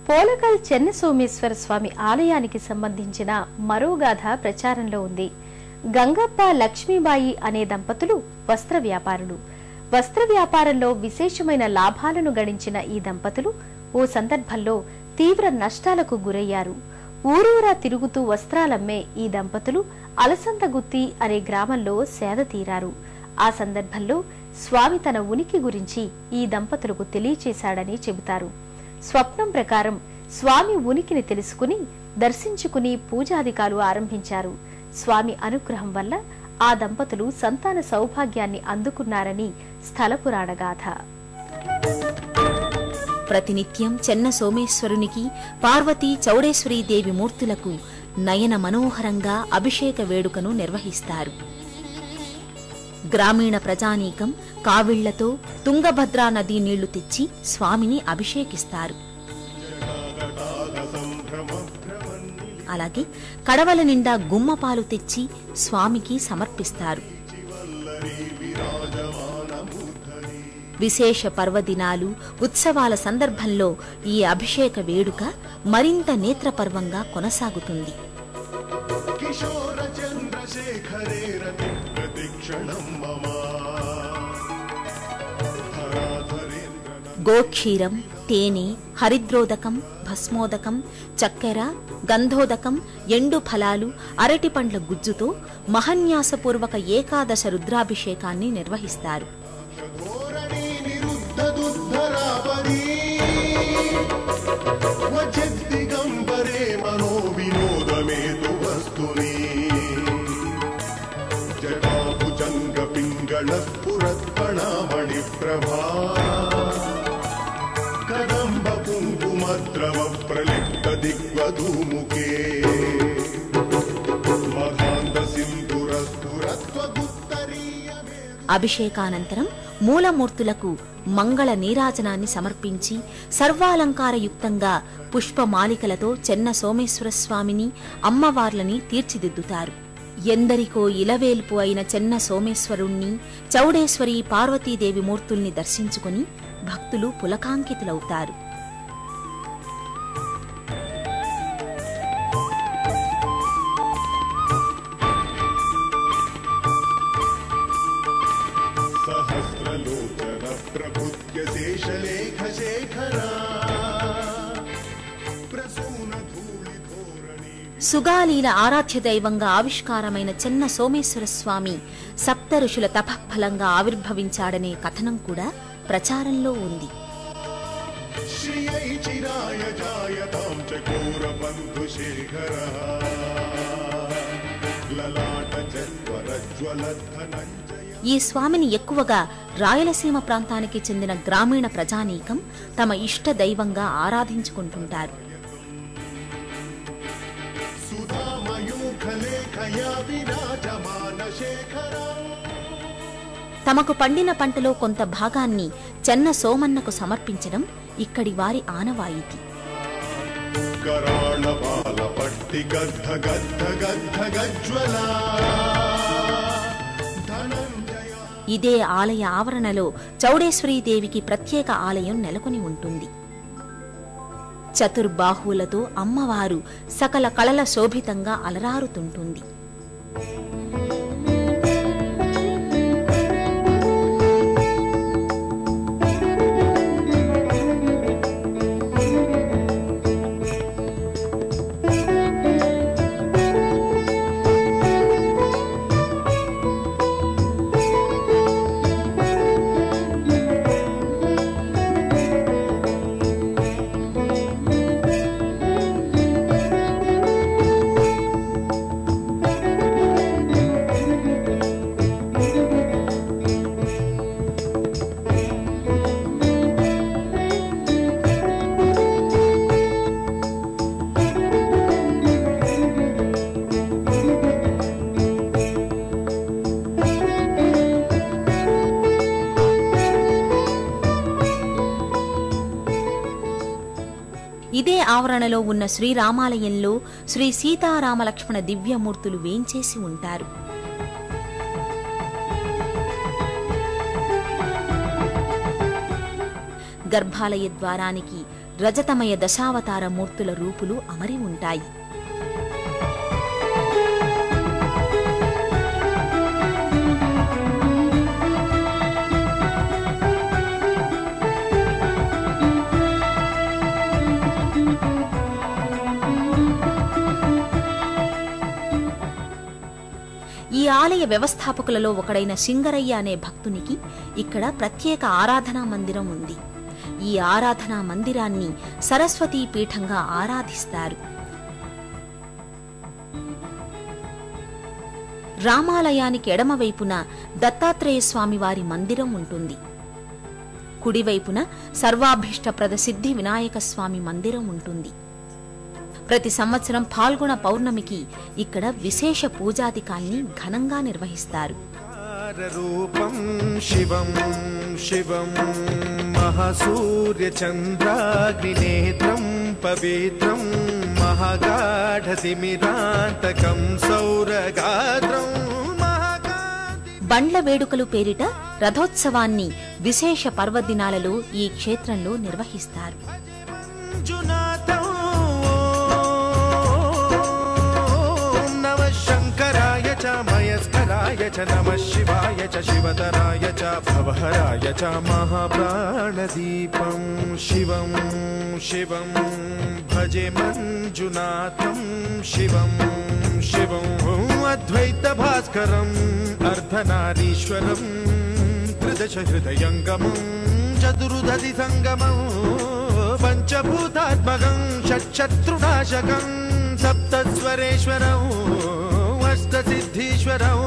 పోలకల్ చెన్న సోమేశ్వర స్వామి ఆలయానికి సంబంధించిన మరో గాథ ప్రచారంలో ఉంది. గంగప్ప లక్ష్మీబాయి అనే దంపతులు వస్త్ర వ్యాపారులు. వస్త్ర వ్యాపారంలో విశేషమైన లాభాలను గడించిన ఈ దంపతులు ఓ సందర్భంలో తీవ్ర నష్టాలకు గురయ్యారు. ఊరూరా తిరుగుతూ వస్త్రాలమ్మే ఈ దంపతులు అలసందగుత్తి అనే గ్రామంలో సేద తీరారు. ఆ సందర్భంలో స్వామి తన ఉనికి గురించి ఈ దంపతులకు తెలియచేశాడని చెబుతారు. స్వప్నం ప్రకారం స్వామి ఉనికిని తెలుసుకుని దర్శించుకుని పూజాధికాలు ఆరంభించారు. స్వామి అనుగ్రహం వల్ల ఆ దంపతులు సంతాన సౌభాగ్యాన్ని అందుకున్నారని స్థల పురాణ గాథ. ప్రతినిత్యం చెన్న సోమేశ్వరునికి పార్వతీ చౌడేశ్వరీ దేవి మూర్తులకు నయన మనోహరంగా అభిషేక వేడుకను నిర్వహిస్తారు. గ్రామీణ ప్రజానీకం కావిళ్లతో తుంగభద్రా నదీ నీళ్లు తెచ్చి స్వామిని అభిషేకిస్తారు. అలాగే కడవల నిండా గుమ్మపాలు తెచ్చి స్వామికి సమర్పిస్తారు. విశేష పర్వదినాలు, ఉత్సవాల సందర్భంలో ఈ అభిషేక వేడుక మరింత నేత్రపర్వంగా కొనసాగుతుంది. గోక్షీరం, తేనె, హరిద్రోదకం, భస్మోదకం, చక్కెర, గంధోదకం, ఎండు ఫలాలు, అరటి పండ్ల గుజ్జుతో మహన్యాసపూర్వక ఏకాదశ రుద్రాభిషేకాన్ని నిర్వహిస్తారు. అభిషేకానంతరం మూలమూర్తులకు మంగళ నీరాజనాన్ని సమర్పించి సర్వాలంకారయుక్తంగా పుష్పమాలికలతో చెన్న సోమేశ్వర స్వామిని, అమ్మవార్లని తీర్చిదిద్దుతారు. ఎందరికో ఇలవేల్పు అయిన చెన్న సోమేశ్వరుణ్ణి, చౌడేశ్వరి పార్వతీదేవి మూర్తుల్ని దర్శించుకుని భక్తులు పులకాంకితులవుతారు. సుగాలీల ఆరాధ్య దైవంగా ఆవిష్కారమైన చెన్న సోమేశ్వర స్వామి సప్త ఋషుల తపఫలంగా ఆవిర్భవించాడనే కథనం కూడా ప్రచారంలో ఉంది. ఈ స్వామిని ఎక్కువగా రాయలసీమ ప్రాంతానికి చెందిన గ్రామీణ ప్రజానీకం తమ ఇష్ట దైవంగా ఆరాధించుకుంటుంటారు. తమకు పండిన పంటలో కొంత భాగాన్ని చెన్న సోమన్నకు సమర్పించడం ఇక్కడి వారి ఆనవాయితీ. ఇదే ఆలయ ఆవరణలో చౌడేశ్వరీదేవికి ప్రత్యేక ఆలయం నెలకొని ఉంటుంది. చతుర్బాహువులతో అమ్మవారు సకల కళల శోభితంగా అలరారుతుంటుంది. ఇదే ఆవరణలో ఉన్న శ్రీరామాలయంలో శ్రీ సీతారామలక్ష్మణ దివ్యమూర్తులు వేంచేసి ఉంటారు. గర్భాలయ ద్వారానికి రజతమయ దశావతార మూర్తుల రూపులు అమరి ఉంటాయి. ఈ ఆలయ వ్యవస్థాపకులలో ఒకడైన సింగరయ్య అనే భక్తునికి ఇక్కడ ప్రత్యేక ఆరాధనా మందిరం ఉంది. ఈ ఆరాధనా మందిరాన్ని సరస్వతీ పీఠంగా ఆరాధిస్తారు. రామాలయానికి ఎడమవైపున దత్తాత్రేయ స్వామి వారి మందిరం ఉంటుంది. కుడివైపున సర్వాభీష్టప్రద సిద్ధి వినాయక స్వామి మందిరం ఉంటుంది. ప్రతి సంవత్సరం ఫాల్గుణ పౌర్ణమికి ఇక్కడ విశేష పూజాధికాన్ని ఘనంగా నిర్వహిస్తారు. రూపం శివం శివం మహాసూర్య చంద్రాగ్నినేత్రం పవిత్రం మహాగాఢతిమిరాంతకం సౌరగాత్రం. బండ్ల వేడుకలు పేరిట రథోత్సవాన్ని విశేష పర్వదినాలలో ఈ క్షేత్రంలో నిర్వహిస్తారు. మయస్కరాయ చ నమః శివాయ చ శివతరాయ చ భవహరాయ చ మహాప్రాణదీపం శివం శివం భజే మంజునాథం శివం శివం అద్వైత భాస్కరం అర్ధనారీశ్వరం త్రిదశ హృదయంగమం చతుర్దశి సంగమం పంచభూతాత్మకం షట్శత్రునాశకం సప్తస్వరేశ్వరం అష్టసిద్ధీశ్వరం.